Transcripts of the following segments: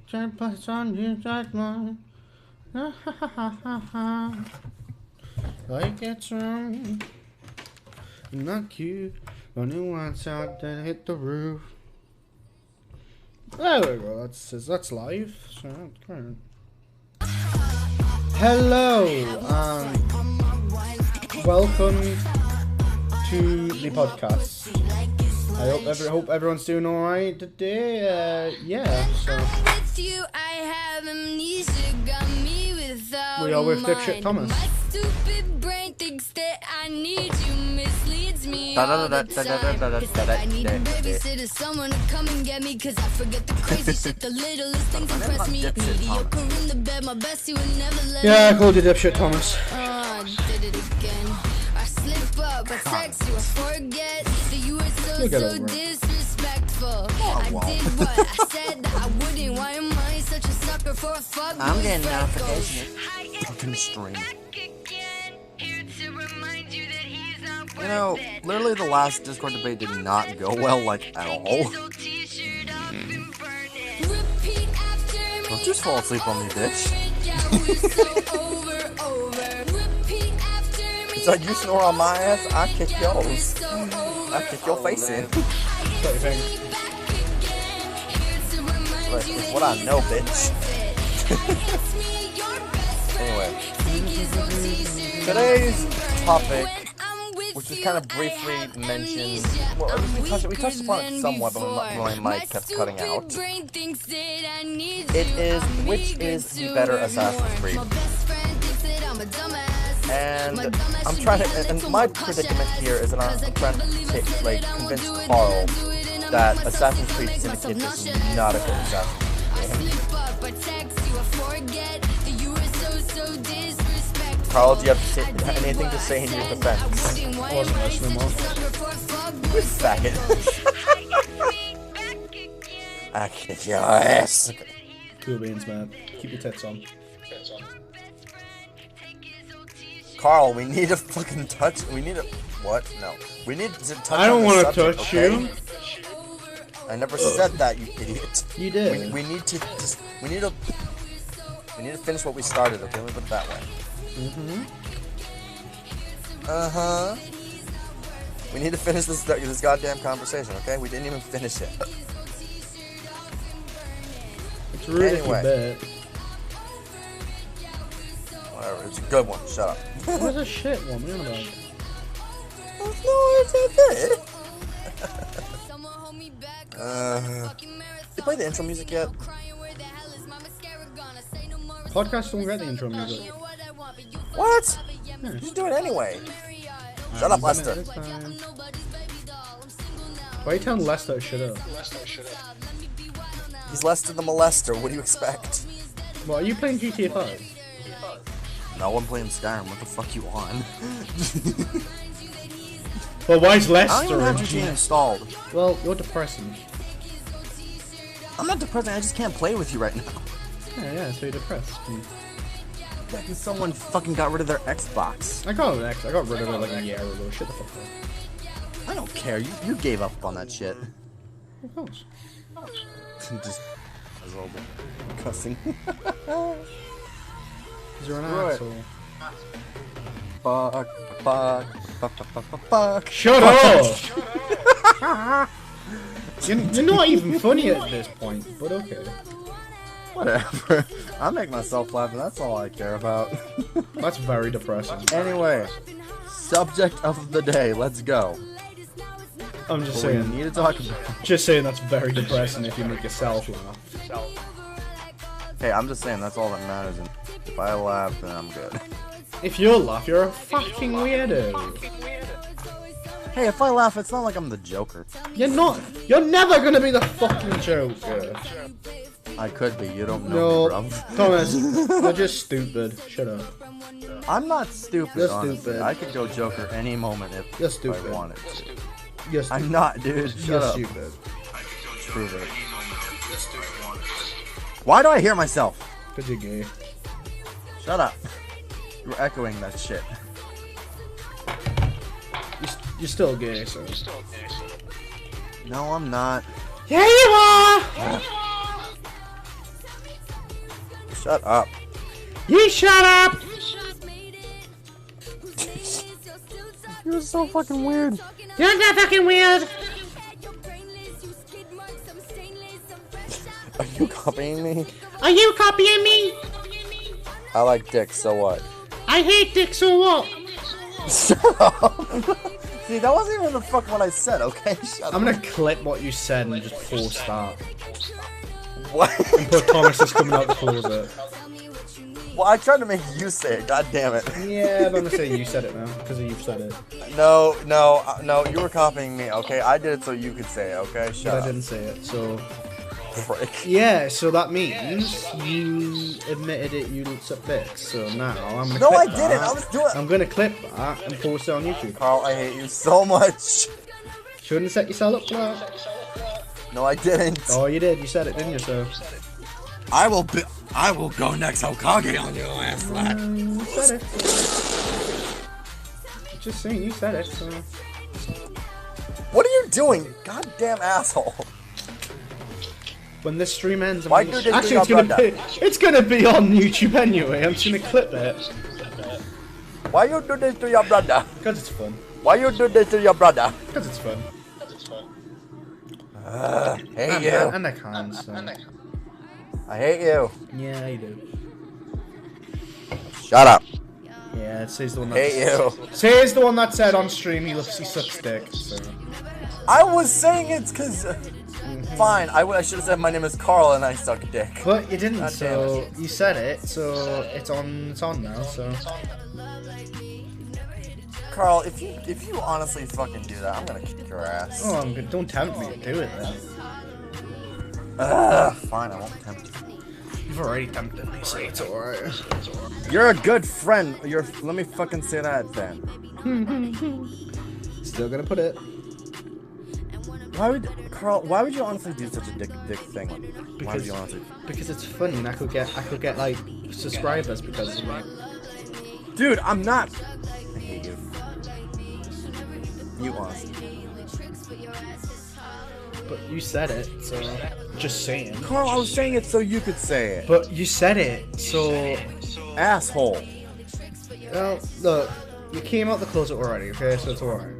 Just on you, just mine. Like it's wrong. Not cute. Only once out that hit the roof. There we go. That's live. So that's great. Hello. Welcome to the podcast. I hope everyone's doing all right today. Yeah. So. We are with Dipshit Thomas. My stupid brain thinks that I need you, misleads me all the time. Cause I need a babysitter, someone to come and get me. Cause I forget the crazy shit, the littlest things impress me. Mediocre in the bed, my bestie would never let me. Yeah, I called you Dipshit Thomas. I did it again. I slip up, I text you, I forget that you were so disrespectful. I did what I said that I wouldn't. Why am I such a sucker for a fuck? I'm getting notifications. Fucking stream. You know, literally the last Discord debate did not go well, like, at all. Don't just fall asleep on me, bitch. It's like you snore on my ass, I kick yours. I kick your face in. What do you think? Like, it's what I know, bitch. Anyway, today's topic, which was kind of briefly mentioned, well, we touched upon it somewhat, but my mic kept cutting out. It is, which is the better Assassin's Creed? And I'm trying to, and my predicament here is that I'm trying to convince Carl that Assassin's Creed Syndicate is not a good Assassin's Creed game. Carl, do you have anything to say in your defense? I wasn't listening more. You faggot. I kick your ass. Cool beans, man. Keep your tits on. Carl, we need to fucking touch. We need to. What? No. We need to touch. I don't want to touch you. I never said that, you idiot. You did. We need to just. We need to finish what we started. Okay, let me put it that way. We need to finish this goddamn conversation. Okay, we didn't even finish it. It's rude anyway. if you bet. Whatever. It's a good one. Shut up. What was a shit one? What are you on about? No, it's okay. You play the intro music yet? Podcast don't get the intro music. What? Yeah. You should do it anyway. Shut up, Lester. Why are you telling Lester to shut up? He's Lester the molester. What do you expect? What, are you playing GTA 5? No, I'm playing Skyrim. What the fuck you on? Well, why is I don't Lester even have GTA installed. Well, you're depressing. I'm not depressed. I just can't play with you right now. Yeah, so you're depressed. Yeah, because someone fucking got rid of their Xbox. I got rid of it like a year ago. Shut the fuck up. I don't care. You gave up on that shit. Of course. Just a little bit cussing. You're an Screw it. asshole. Fuck. Shut up! You're not even funny at this point, but okay. Whatever. I make myself laugh, and that's all I care about. That's very depressing. Anyway, subject of the day. Let's go. I'm just What we saying. need to talk about. Just saying that's very depressing if you make yourself laugh. Hey, I'm just saying that's all that matters. And if I laugh, then I'm good. If you laugh, you're a fucking weirdo. Hey, if I laugh, it's not like I'm the Joker. You're not. You're never gonna be the fucking Joker. I could be. You don't know No, me, bro. Thomas, you're just stupid. Shut up. I'm not stupid. You're honestly. stupid. I could go Joker any moment if You're I stupid. wanted to. You're stupid. I'm not, dude. Shut You're up. stupid. Prove it. Why do I hear myself? Cause you're gay. Shut up. You're echoing that shit. You're still gay, so. No, I'm not. Yeah, you are! Shut up. You shut up! You're so fucking weird. You're not fucking weird! Are you copying me? Are you copying me? I like dick, so what? I hate dick, so what? Shut up! See, that wasn't even the fuck what I said, okay? Shut I'm up. gonna clip what you said and just force that. What? And put Thomas is coming out the closet. Well, I tried to make you say it, god damn it. Yeah, but I'm gonna say you said it now, because you've said it. No, you were copying me, okay? I did it so you could say it, okay? Shut But up. I didn't say it, so... Frick. Yeah, so that means you admitted it, you suck dicks. So now I'm gonna No, clip I didn't. that. I was doing. I'm gonna clip that and post it on YouTube. Carl, I hate you so much. Shouldn't set yourself up for that. No, I didn't. Oh, you did. You said it, didn't you? So I will go next Hokage on your ass, lad. you said it. Just saying, you said it. So. What are you doing, goddamn asshole? When this stream ends, Why do they actually do your it's gonna be on YouTube anyway. I'm just gonna clip it Why you do this to your brother? because it's fun. Why you do this to your brother? Because it's fun. Hate you. And I can. So. I hate you. Yeah, you do. Shut up. Yeah, it says the one that Hate you. Says the one that said on stream he sucks dick. So. I was saying it's cause. Fine, I should have said my name is Carl and I suck dick. But you didn't, God so you said it, so it's on now, so. Carl, if you honestly fucking do that, I'm gonna kick your ass. Oh, don't tempt me to do it then. Fine, I won't tempt you. You've already tempted me, so it's alright. You're a good friend. Let me fucking say that then. Still gonna put it. Why would you honestly do such a dick thing? Why would you honestly? Because it's funny and I could get like subscribers because of it. Dude, I'm not. I hate you. You honestly. But you said it, so just saying. Carl, I was saying it so you could say it. But you said it, so Asshole. well, look, you came out the closet already, okay, so it's alright.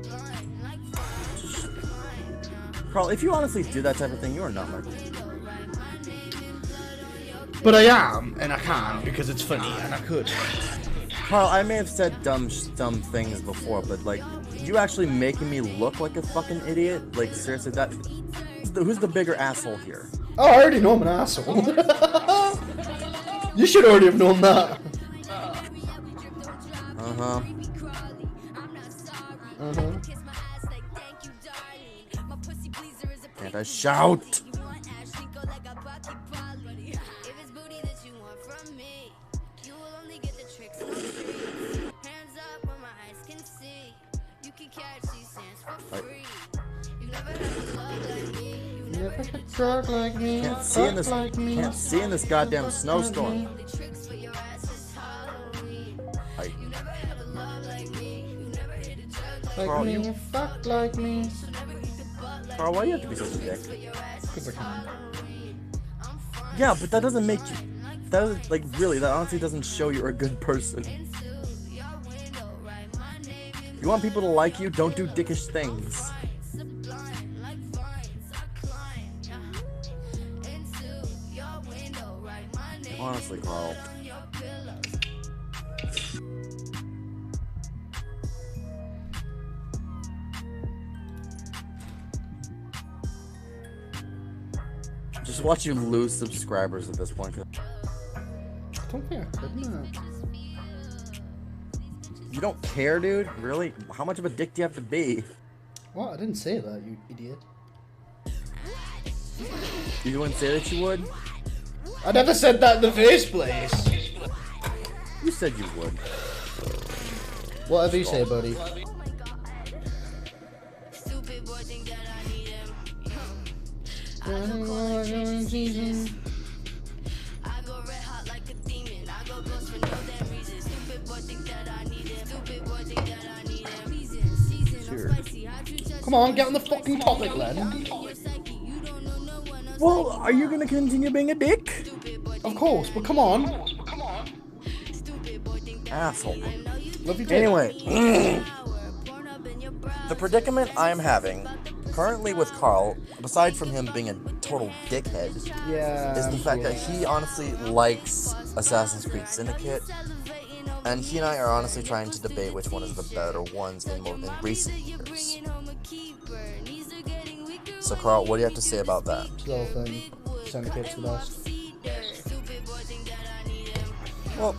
Carl, if you honestly do that type of thing, you are not my friend. But I am, and I can because it's funny, and I could. Carl, I may have said dumb things before, but like, you actually making me look like a fucking idiot? Like, seriously, who's the bigger asshole here? Oh, I already know I'm an asshole. You should already have known that. Uh-huh. Can't I shout? Can't see in this goddamn snowstorm. Carl, fuck like me. Carl, why do you have to be such a dick? Because I can. Yeah, but that doesn't make you. That doesn't, like, really, that honestly doesn't show you're a good person. You want people to like you? Don't do dickish things. Honestly, Carl. Just watch you lose subscribers at this point. I don't think I could, no. You don't care, dude? Really? How much of a dick do you have to be? What? I didn't say that, you idiot. You wouldn't say that you would? I never said that in the first place. You said you would. Whatever you say, buddy. Sure. Come on, get on the fucking topic, Len. Well, are you gonna continue being a dick? Of course, but come on. Asshole. Love you too. Anyway, the predicament I'm having currently with Carl, aside from him being a total dickhead, is the fact that he honestly likes Assassin's Creed Syndicate, and he and I are honestly trying to debate which one is the better ones in recent years. So Carl, what do you have to say about that? The whole thing. Syndicate's the best. Well,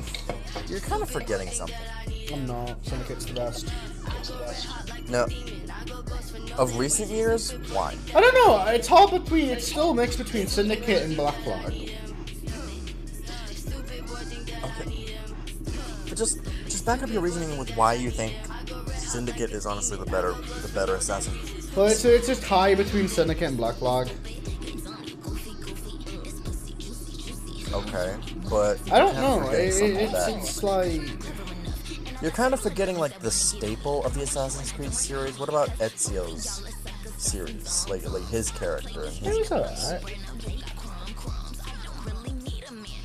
you're kind of forgetting something. I'm not. Syndicate's the best. No. Of recent years? Why? I don't know. It's hard between. It's still a mix between Syndicate and Black Flag. Okay. But just back up your reasoning with why you think Syndicate is honestly the better assassin. Well, it's just high between Syndicate and Black Flag. Okay, but I don't know. It's like you're kind of forgetting like the staple of the Assassin's Creed series. What about Ezio's series, like his character and his? It was alright.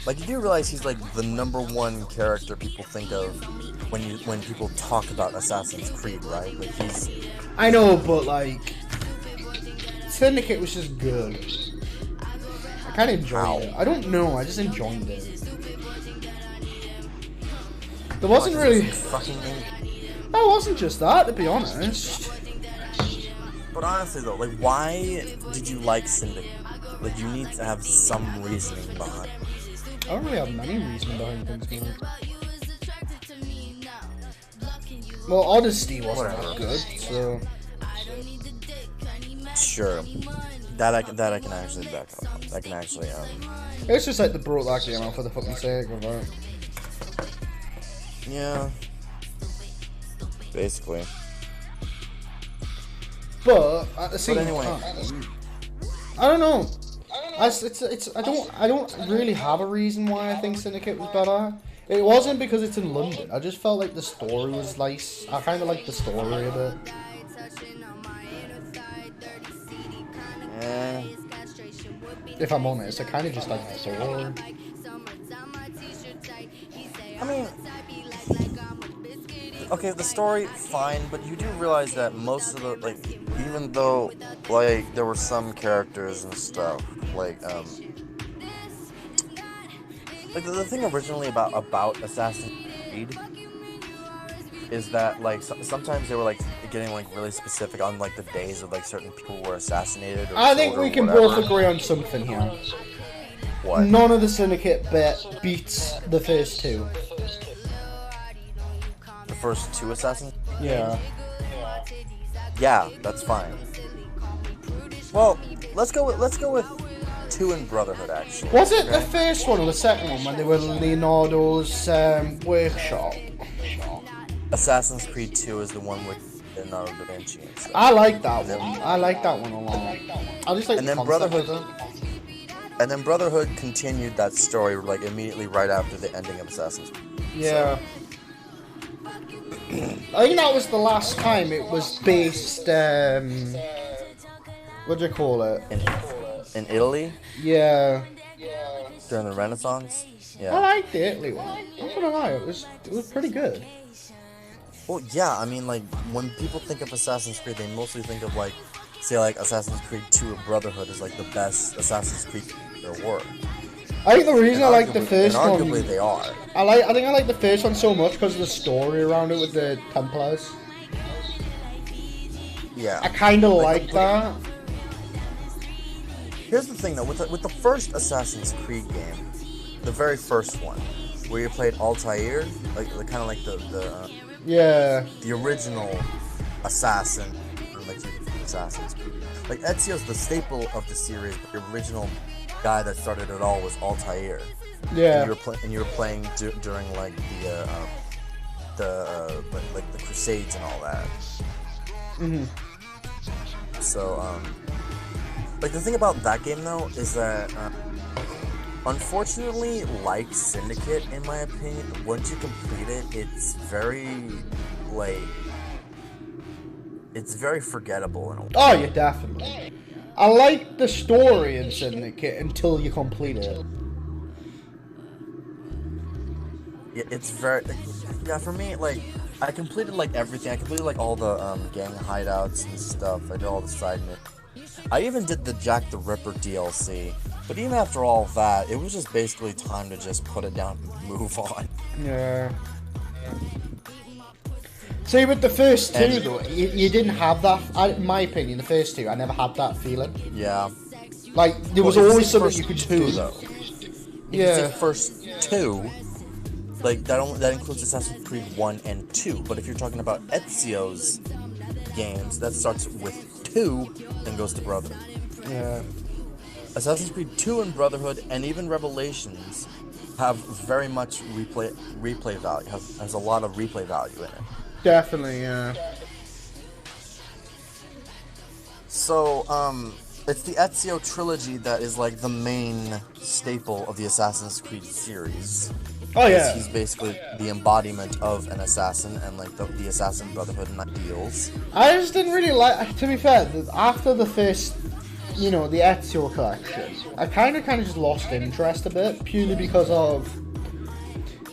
Like, you do realize he's like the #1 character people think of when people talk about Assassin's Creed, right? Like he's. I know, but like Syndicate was just good. I kind of enjoyed it. I don't know. I just enjoyed it. There wasn't really. That wasn't just that, to be honest. But honestly, though, like, why did you like Syndicate? Like, you need to have some reasoning behind. I don't really have many reasons behind things, man. Well, Odyssey wasn't that good, so. Sure. That I can actually back up. I can actually It's just like they brought that game out for the fucking sake of it. Yeah. Basically. But at the same time, I don't know. I don't really have a reason why I think Syndicate was better. It wasn't because it's in London. I just felt like the story was nice. I kind of liked the story a bit. Yeah. If I'm honest, I kind of just like the story. I mean, okay, the story, fine, but you do realize that most of the, like, even though, like, there were some characters and stuff, like the thing originally about Assassin's Creed is that, like, sometimes they were, like, getting, like, really specific on, like, the days of, like, certain people were assassinated or I think we can both agree on something here. What? None of the Syndicate beats the first two. The first two Assassins? Yeah. Yeah, that's fine. Well, let's go with 2 in Brotherhood, actually. Was it the first one or the second one when they were in Leonardo's workshop? Assassin's Creed 2 is the one with Leonardo da Vinci and stuff. I like that one. I like that one a lot. I just like And the then concept of Brotherhood. And then Brotherhood continued that story like immediately right after the ending of Assassin's Creed. Yeah. I think that was the last time it was based, what do you call it? In Italy? Yeah. During the Renaissance? Yeah. I liked the Italy one. I'm not gonna lie, it was pretty good. Well, yeah, I mean, like, when people think of Assassin's Creed, they mostly think of, like, say, like, Assassin's Creed 2 or Brotherhood is, like, the best Assassin's Creed there were. I think the reason I like the first one... arguably they are. I think I like the first one so much because of the story around it with the Templars. Yeah. I kind of like that. Here's the thing, though. With the first Assassin's Creed game, the very first one, where you played Altair, like kind of like Yeah. the original assassin, like Assassin's Creed. Like, Ezio's the staple of the series, but the original guy that started it all was Altair. Yeah. And you were playing during like the Crusades and all that. Mhm. So like the thing about that game though is that unfortunately, like Syndicate, in my opinion, once you complete it, it's very forgettable in a way. Oh, yeah, definitely. I like the story in Syndicate until you complete it. it's very, yeah, for me, like, I completed, like, everything. I completed, like, all the, gang hideouts and stuff. I did all the side missions. I even did the Jack the Ripper DLC. But even after all that, it was just basically time to just put it down and move on. Yeah. See, with the first two, though, you didn't have that, in my opinion, the first two, I never had that feeling. Yeah. Like, there was always something you could just do, though. Yeah. The first two, like, that includes Assassin's Creed 1 and 2, but if you're talking about Ezio's games, that starts with 2 and goes to Brotherhood. Yeah. Assassin's Creed 2 and Brotherhood, and even Revelations, have very much replay value, has a lot of replay value in it. Definitely, yeah. So, it's the Ezio trilogy that is, like, the main staple of the Assassin's Creed series. Oh, yeah. He's basically the embodiment of an assassin and, like, the Assassin Brotherhood and ideals. I just didn't really like, to be fair, after the first, the Ezio collection, I kind of just lost interest a bit, purely because of,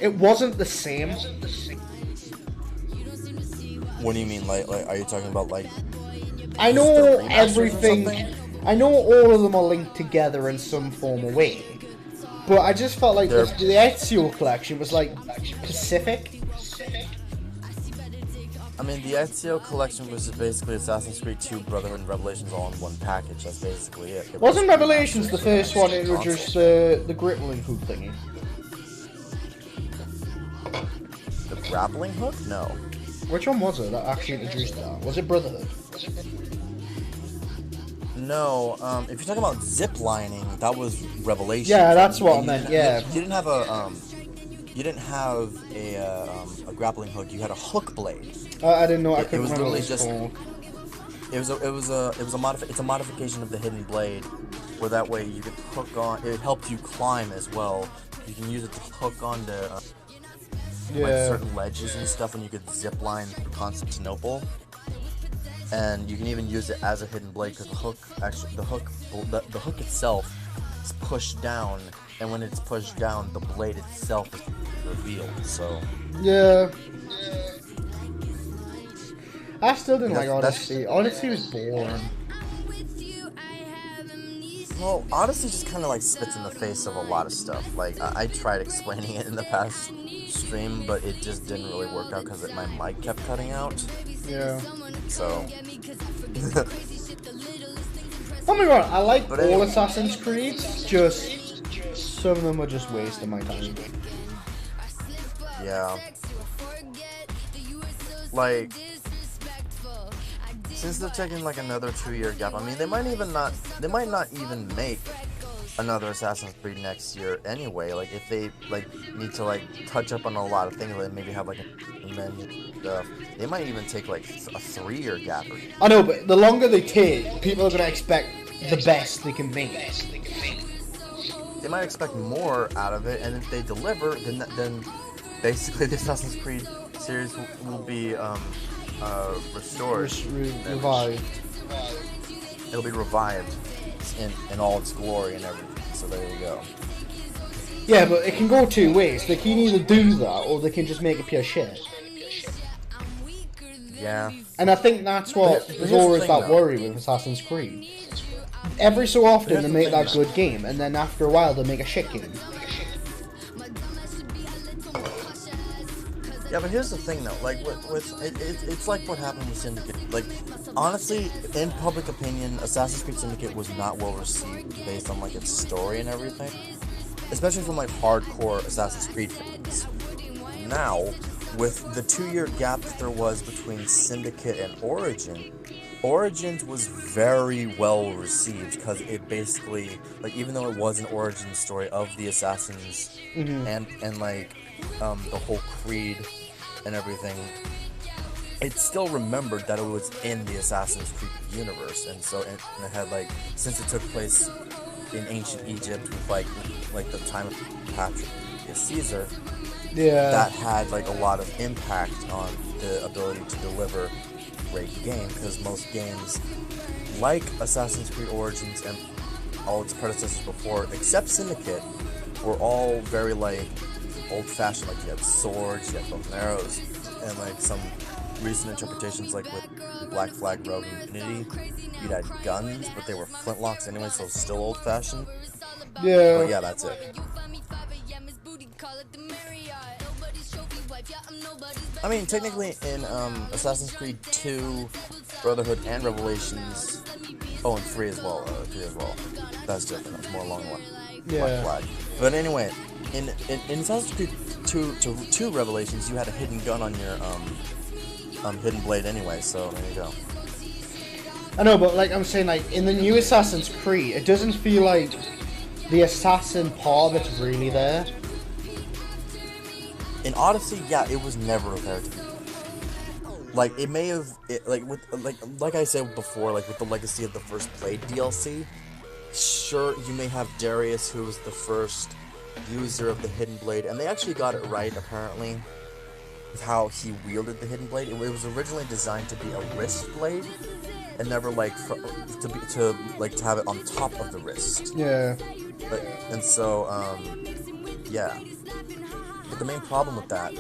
it wasn't the same. What do you mean, like are you talking about, like... I know everything, I know all of them are linked together in some form or way, but I just felt like the Ezio collection was, like, Pacific. I mean, the Ezio collection was basically Assassin's Creed 2, Brotherhood, and Revelations all in one package. That's basically it. Wasn't Revelations the first one that introduced the grappling hook thingy? The grappling hook? No. Which one was it that actually introduced that? Was it Brotherhood? No, if you're talking about zip lining, that was Revelations. Yeah, that's what I meant, yeah. You didn't have a grappling hook, you had a hook blade. I didn't know. I couldn't It was remember literally just. It's a modification of the hidden blade, where that way you could hook on. It helped you climb as well. You can use it to hook onto like certain ledges and stuff, and you could zip line through Constantinople. And you can even use it as a hidden blade because the hook itself is pushed down, and when it's pushed down, the blade itself is revealed. So yeah. I still didn't like Odyssey. Odyssey was boring. Well, Odyssey just kind of like spits in the face of a lot of stuff. Like, I tried explaining it in the past stream, but it just didn't really work out because my mic kept cutting out. Yeah. So. Oh my god, I like all Assassin's Creed, just some of them are just wasting my time. Yeah. Like, since they're taking like another 2-year gap, I mean, they might not even make another Assassin's Creed next year anyway. Like, if they like need to like touch up on a lot of things, like maybe have like and then they might even take like a 3-year gap. I know, but the longer they take, people are gonna expect the best they can make. They might expect more out of it, and if they deliver, then basically the Assassin's Creed series will be restored, revived. It'll be revived in all its glory and everything. So there you go. Yeah, but it can go two ways. They can either do that, or they can just make it pure shit. Yeah. And I think that's what there's always that worry with Assassin's Creed. Every so often they make that good game, and then after a while they make a shit game. Yeah, but here's the thing though, like it's like what happened with Syndicate. Like, honestly, in public opinion, Assassin's Creed Syndicate was not well received based on like its story and everything, especially from like hardcore Assassin's Creed fans. Now, with the 2-year gap that there was between Syndicate and Origins was very well received because it basically, like, even though it was an origin story of the assassins and like the whole creed and everything, it still remembered that it was in the Assassin's Creed universe, and so it had, like, since it took place in ancient Egypt with like the time of Patrick Caesar, that had like a lot of impact on the ability to deliver a great game, because most games like Assassin's Creed Origins and all its predecessors before, except Syndicate, were all very like old-fashioned. Like you had swords, you had bows and arrows, and like some recent interpretations, like with Black Flag, Rogue, and Infinity, you'd had guns, but they were flintlocks anyway, so still old-fashioned. Yeah. But yeah, that's it. I mean, technically in Assassin's Creed 2, Brotherhood, and Revelations, oh, and 3 as well, that's different, that's more along the line. Black Flag. But anyway, in Assassin's Creed 2 Revelations, you had a hidden gun on your hidden blade anyway, so there you go. I know, but like I'm saying, like in the new Assassin's Creed, it doesn't feel like the assassin part of it's really there. In Odyssey, yeah, it was never there to be. Like it may have, like I said before, like with the Legacy of the First Blade DLC. Sure, you may have Darius, who was the first user of the Hidden Blade, and they actually got it right, apparently, with how he wielded the Hidden Blade. It was originally designed to be a wrist blade, and never like to have it on top of the wrist. Yeah. And so, yeah. But the main problem with that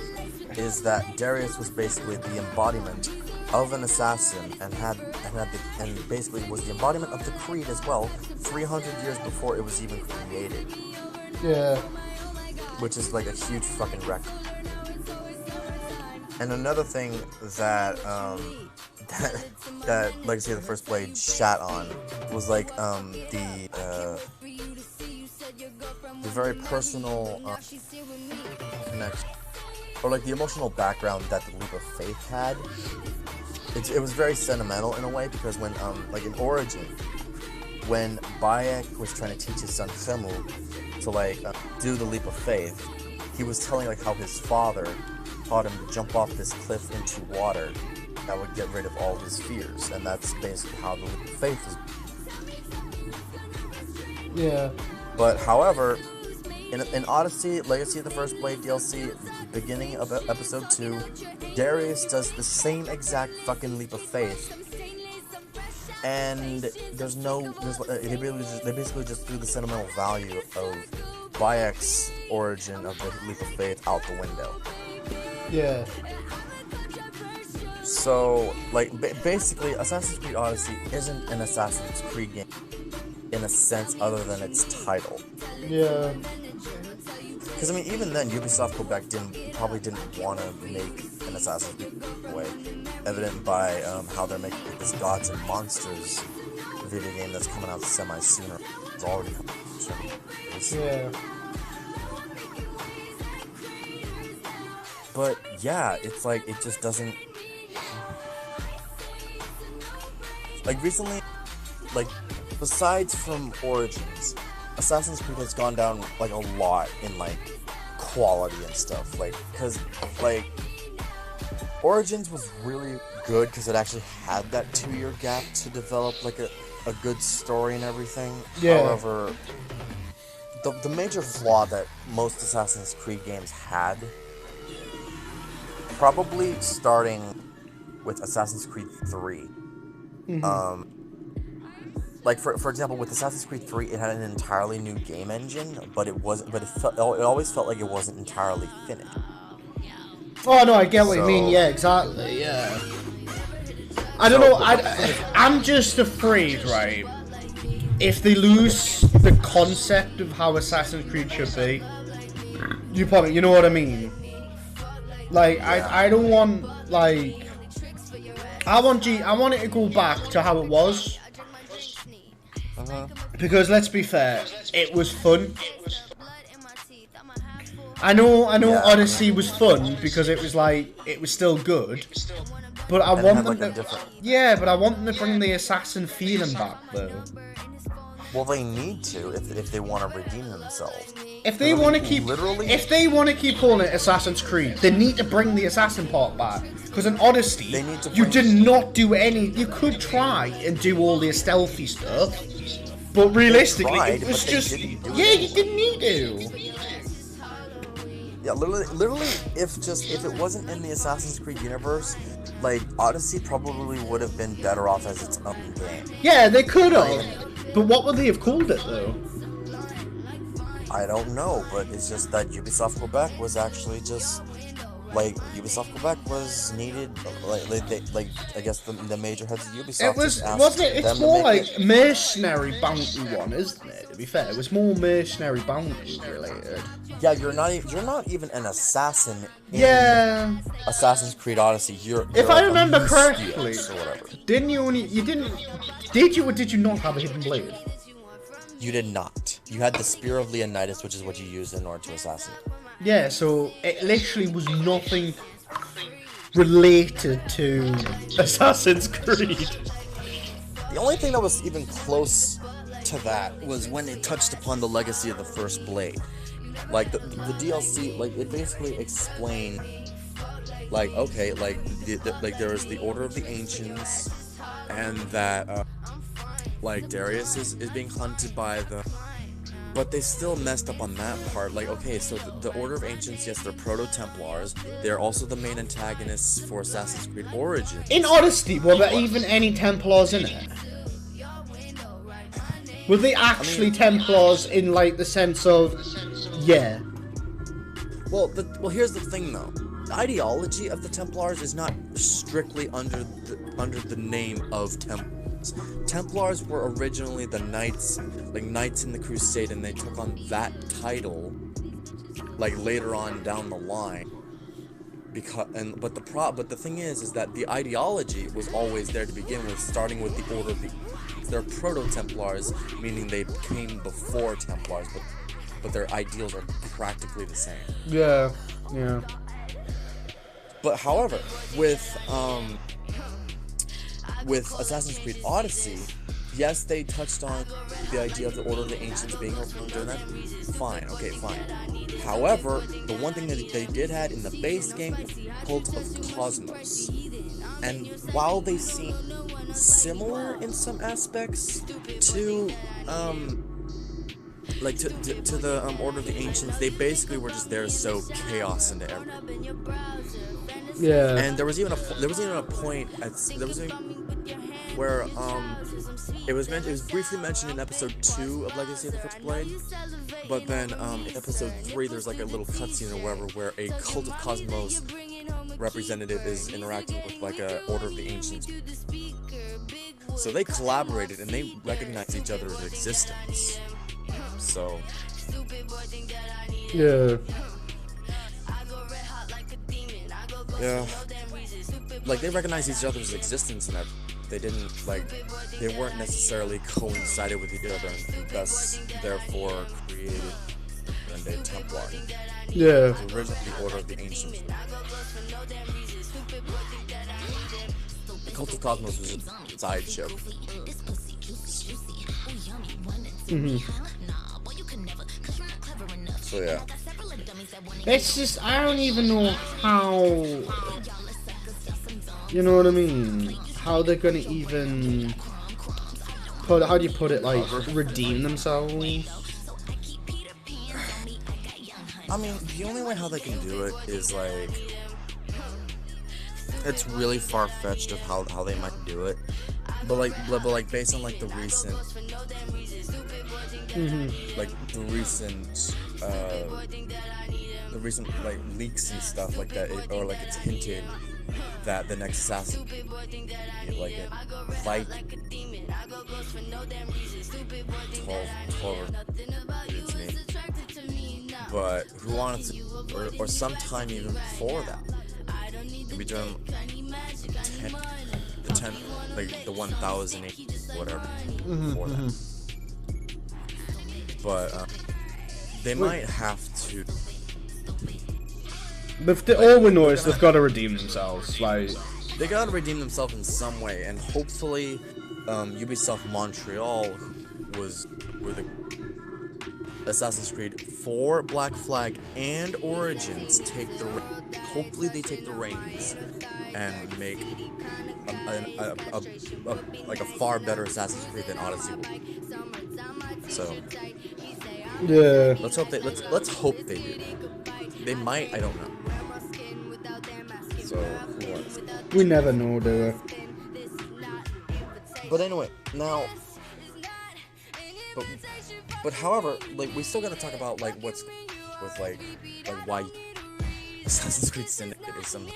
is that Darius was basically the embodiment of an assassin, and basically was the embodiment of the creed as well, 300 years before it was even created. Yeah. Which is like a huge fucking record. And another thing that that Legacy of the First Blade shat on was like the very personal connection, or like the emotional background that the Leap of Faith had. It was very sentimental in a way, because when like in Origin, when Bayek was trying to teach his son Khemu to like do the Leap of Faith, he was telling like how his father taught him to jump off this cliff into water that would get rid of all his fears, and that's basically how the Leap of Faith is. Yeah. But however, in Odyssey, Legacy of the First Blade DLC, beginning of episode 2, Darius does the same exact fucking Leap of Faith, and they basically just threw the sentimental value of Bayek's origin of the Leap of Faith out the window. Yeah. So, like, basically, Assassin's Creed Odyssey isn't an Assassin's Creed game in a sense other than its title. Yeah. Because, I mean, even then, Ubisoft Quebec probably didn't want to make an Assassin's Creed way, evident by how they're making this Gods and Monsters video game that's coming out semi-sooner. It's already coming out soon. Yeah. But, yeah, it's like, it just doesn't... Like, recently, like, besides from Origins, Assassin's Creed has gone down, like, a lot in, like, quality and stuff. Like, because, like, Origins was really good because it actually had that 2-year gap to develop, like, a good story and everything. Yeah. However, the major flaw that most Assassin's Creed games had, probably starting with Assassin's Creed 3, like for example, with Assassin's Creed 3, it had an entirely new game engine, but it always felt like it wasn't entirely finished. Oh no, I get what you mean. Yeah, exactly. Yeah. I don't know. I'm just afraid, right? If they lose the concept of how Assassin's Creed should be, you know what I mean. Like, yeah. I don't want, like, I want it to go back to how it was. Because let's be fair, it was fun. I know yeah, Odyssey was fun because it was still good. But I want them to, but I want them to bring the assassin feeling back though. Well, they need to if they want to redeem themselves. If they want to keep calling it Assassin's Creed, they need to bring the assassin part back. Because in Odyssey, you did not do any. You could try and do all the stealthy stuff, but realistically, it was just you didn't need to. Yeah, literally, if it wasn't in the Assassin's Creed universe, like Odyssey probably would have been better off as its own game. Yeah, they could have. But what would they have called it though? I don't know, but it's just that Ubisoft Quebec was actually just like Ubisoft Quebec was needed. Like I guess the major heads of Ubisoft. It was, wasn't it? It's more like mercenary bounty one, isn't it? To be fair, it was more mercenary bounty related. Yeah, you're not even an assassin. Yeah. Assassin's Creed Odyssey. You're if I remember correctly, or whatever. Did you or did you not have a hidden blade? You did not. You had the Spear of Leonidas, which is what you used in order to assassinate. Yeah, so it literally was nothing related to Assassin's Creed. The only thing that was even close to that was when it touched upon the legacy of the First Blade. Like, the DLC, like, it basically explained, like, okay, like, there was the Order of the Ancients, and that, like, Darius is being hunted by the... But they still messed up on that part. Like, okay, so the Order of Ancients, yes, they're Proto-Templars. They're also the main antagonists for Assassin's Creed Origins. In Odyssey, were there even any Templars in it? Were they actually Templars in, like, the sense of... Yeah. Well, here's the thing, though. The ideology of the Templars is not strictly under the name of Templars. Templars were originally the knights, like knights in the Crusade, and they took on that title, like later on down the line. But the thing is that the ideology was always there to begin with, starting with the Order of the. They're Proto-Templars, meaning they came before Templars, but their ideals are practically the same. Yeah. Yeah. But however, with Assassin's Creed Odyssey, yes, they touched on the idea of the Order of the Ancients being around during that. Fine, okay, fine. However, the one thing that they did have in the base game was Cult of Cosmos. And while they seem similar in some aspects to, like, to the Order of the Ancients, they basically were just there to sow chaos into everything. Yeah. And there was even a point where it was briefly mentioned in episode 2 of Legacy of the First Blade, but then in episode 3 there's like a little cutscene or whatever where a Cult of Cosmos representative is interacting with like a Order of the Ancients. So they collaborated and they recognized each other's existence. So yeah. Yeah, like they recognized each other's existence and that they didn't, like, they weren't necessarily coincided with each other and thus therefore created a Templar. Yeah. Originally the Order of the Ancients. The Cult of Cosmos was a sideshow. So yeah. It's just, I don't even know how, you know what I mean? How they're gonna even how do you put it, like, redeem themselves? I mean, the only way how they can do it is, like, it's really far-fetched of how they might do it. But like based on, like, the recent, like, leaks and stuff like that, or like it's hinted that the next assassin, like it, like 12 it's me. But who wanted to, or sometime even before that, could be during 10, like the 1008, whatever, before that. But they might have to. But all we know is they've got to redeem themselves. Like, they gotta redeem themselves in some way, and hopefully, Ubisoft Montreal, were the Assassin's Creed 4, Black Flag, and Origins hopefully they take the reins and make a far better Assassin's Creed than Odyssey will be. So yeah. Let's hope they do. They might, I don't know. So who knows? We never know, do we? But anyway, now But however, like we still gotta talk about like what's with like why Assassin's Creed Syndicate is some.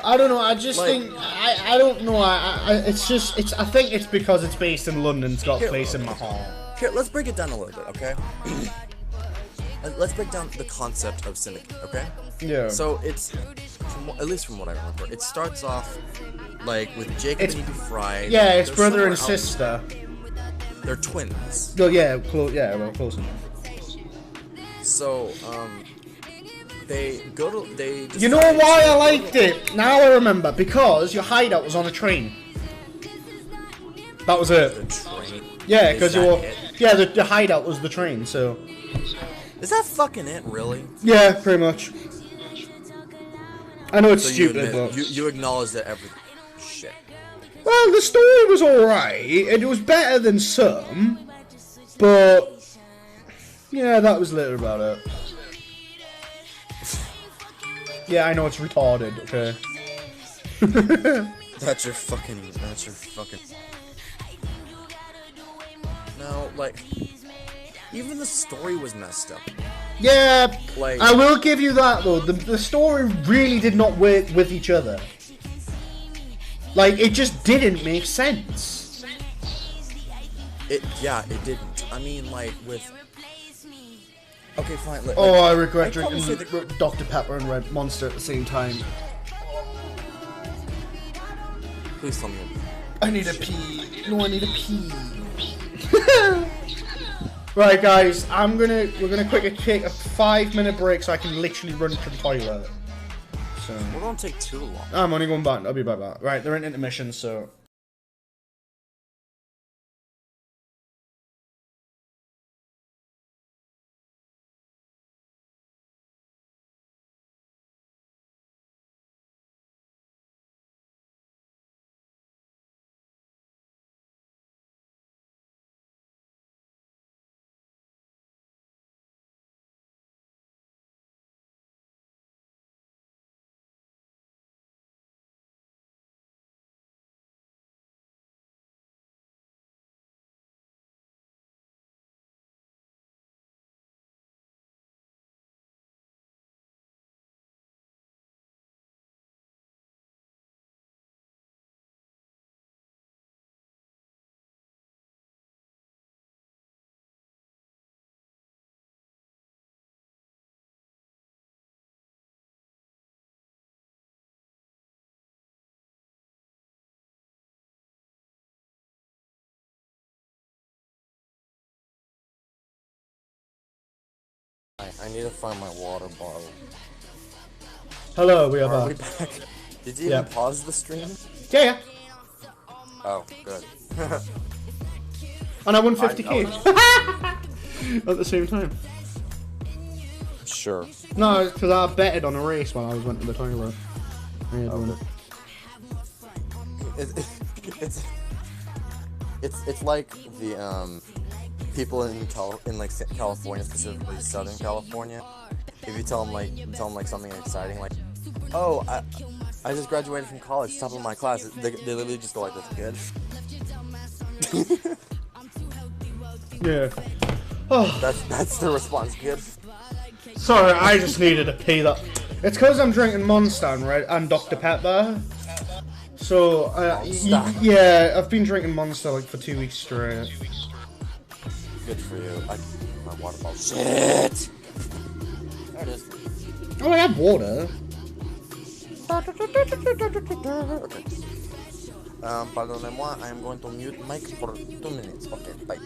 I don't know. I just Like- think I don't know. I think it's because it's based in London. It's got a place in my heart. Here, let's break it down a little bit, okay? Let's break down the concept of Syndicate, okay? Yeah. So it's, at least from what I remember, it starts off like with Jacob and Evie Fry. Yeah, it's They're brother and somewhere sister. They're twins. Oh yeah, close. Yeah, well, close enough. So they go to You know why I liked it? Now I remember, because your hideout was on a train. That was it. The train. Yeah, Is because that your it? the hideout was the train. So Is that fucking it, really? yeah, pretty much. I know it's So stupid, but you acknowledge that everything. Shit. well, the story was alright. It was better than some, but yeah, that was literally about it. Yeah, I know it's retarded. Okay. That's your fucking. No, like, even the story was messed up. Yeah, Like, I will give you that though. The story really did not work with each other. Like, it just didn't make sense. it didn't. I mean, like with. Okay, fine. Like, Oh, I regret I'd probably drinking say Dr. Pepper and Red Monster at the same time. Please tell me. I need a pee. No, I need a pee. Right, guys, we're gonna quickly take a 5-minute break so I can literally run to the toilet. So We're gonna take too long. I'm only going back. I'll be right back. Right, they're in intermission, so. I need to find my water bottle. Hello, we are Are we back. back? Did you Yeah. even pause the stream? Yeah. Oh, good. And I won 50k. At the same time. Sure. No, because I betted on a race while I went to the toilet. I had one. It's like the people in California, specifically Southern California. If you tell them like something exciting, like, oh, I just graduated from college, top of my class, they literally just go like this. Good. Yeah. Oh, That's the response. Good. sorry, I just needed to pee that. It's because I'm drinking Monster, right, and Dr. Pepper. So, Monster. yeah, I've been drinking Monster like for 2 weeks straight. Good for you. My water bottle. Shit. There it is. Oh, I have water. Okay. Pardonnez-moi, I am going to mute mic for 2 minutes. Okay, bye.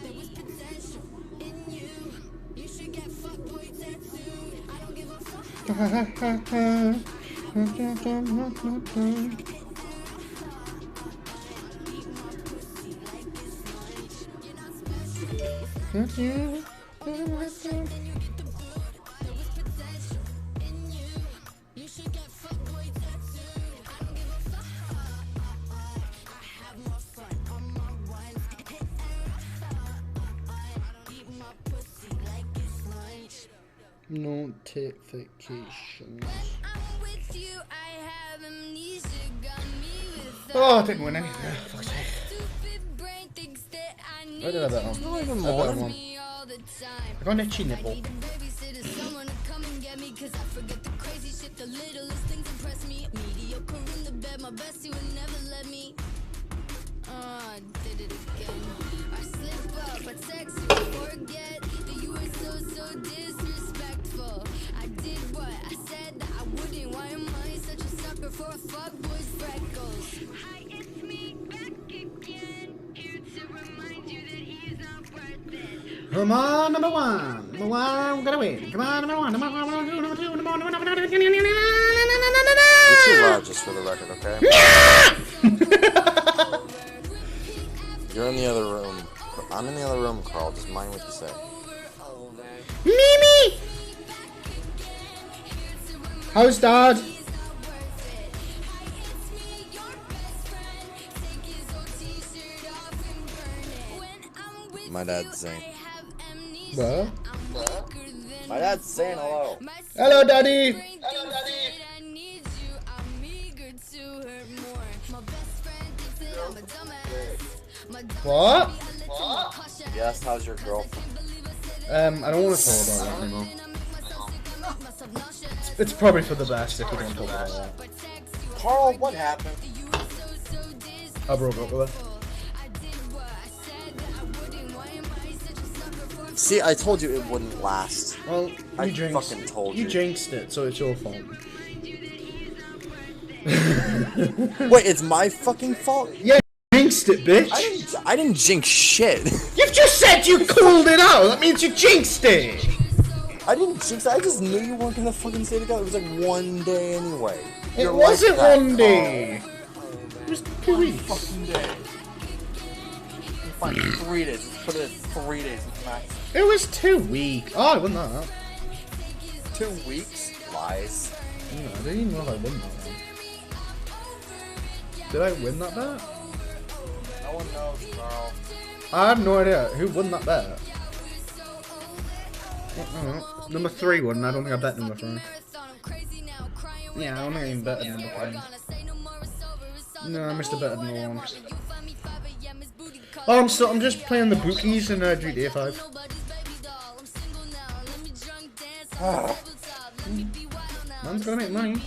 Notifications. Oh, I didn't win anything. Oh, fuck's sake. Where did I bet on? Not even I bet more. on one. I got an itchy nipple. For a fuckboy's freckles. Hi, it's me, back again. Here to remind you that he's not worth it. Come on, number one. Number one, we gotta win. Come on, number one. Number one, number two, number one, number one. You're too loud, just for the record, okay? You're in the other room. I'm in the other room, Carl. Just mind what you say. Mimi! How's Dad? My dad's saying. What? My dad's saying hello. Hello, Daddy. Hello, Daddy. What? Yes, how's your girlfriend? I don't want to talk about that anymore. It's probably for the best if we don't talk about that. Carl, what happened? I broke up with her. See, I told you it wouldn't last. Well, I you jinxed. fucking told you. You jinxed it, so it's your fault. Wait, it's my fucking fault? Yeah, you jinxed it, bitch. I didn't jinx shit. You've just said you called it out. That means you jinxed it. I didn't jinx it. I just knew you weren't gonna fucking stay together. It was like one day anyway. It You're wasn't like that, one day. It was 2 weeks. Fucking day. Fine, 3 days. Let's put it at 3 days max. It was 2 weeks. Oh, I won that. 2 weeks? Lies. I didn't even know if I won that one. Did I win that bet? No one knows, Carl. I have no idea. Who won that bet? Number 3 won. I don't think I bet number 3. Yeah, I don't think I even bet number 3. No, I missed a bet at number 1. Oh, I'm just playing the bookies in GTA 5. Man's gonna make money.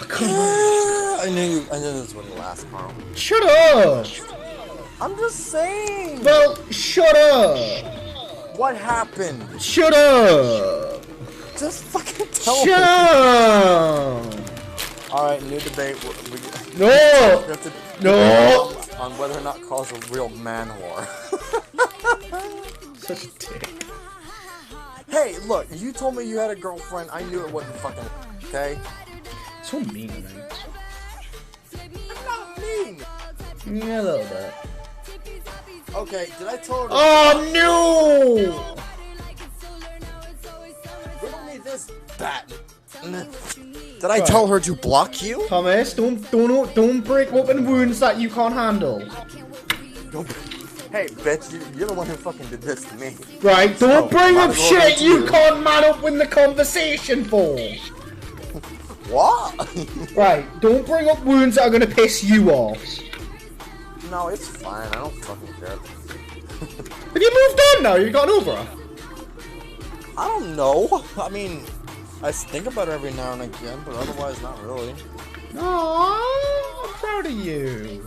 Come on. I knew this wouldn't last, Carl. Shut up! I'm just saying. Well, shut up! What happened? Shut up! Just fucking tell Shut me. up! Alright, new debate. No! We have to No! on whether or not Carl's a real man whore. Such a dick. Hey, look, you told me you had a girlfriend. I knew it wasn't fucking okay? So mean to me. I'm not mean. Yeah, a little bit. Okay, did I tell her to Oh no! riddle me this bat? Did I tell her to block you? Thomas, don't break open wounds that you can't handle. Don't. Hey, bitch, you're the one who fucking did this to me. Right, don't bring might up as well shit do you you. can't man up in the conversation for. What? Right, don't bring up wounds that are gonna piss you off. No, it's fine. I don't fucking care. Have you moved on now? You got over her? I don't know. I mean, I think about her every now and again, but otherwise not really. Aww, I'm proud of you.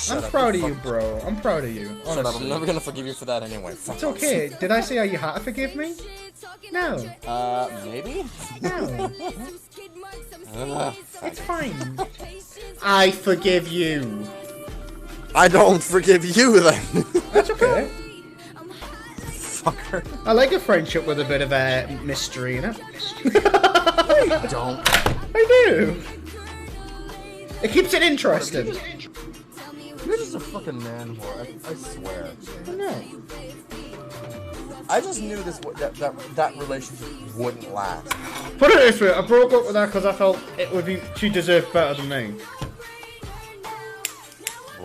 I'm proud of you, bro. I'm proud of you. Honestly. Shut up. I'm never gonna forgive you for that anyway. It's okay. Did I say you had to forgive me? No. Maybe? No. It's fine. I forgive you. I don't forgive you then. That's okay. Fucker. I like a friendship with a bit of a mystery in it. I don't. I do. It keeps it interesting. You're just a fucking man whore. I swear. I know. I just knew that relationship wouldn't last. Put it this way, I broke up with her because I felt she deserved better than me.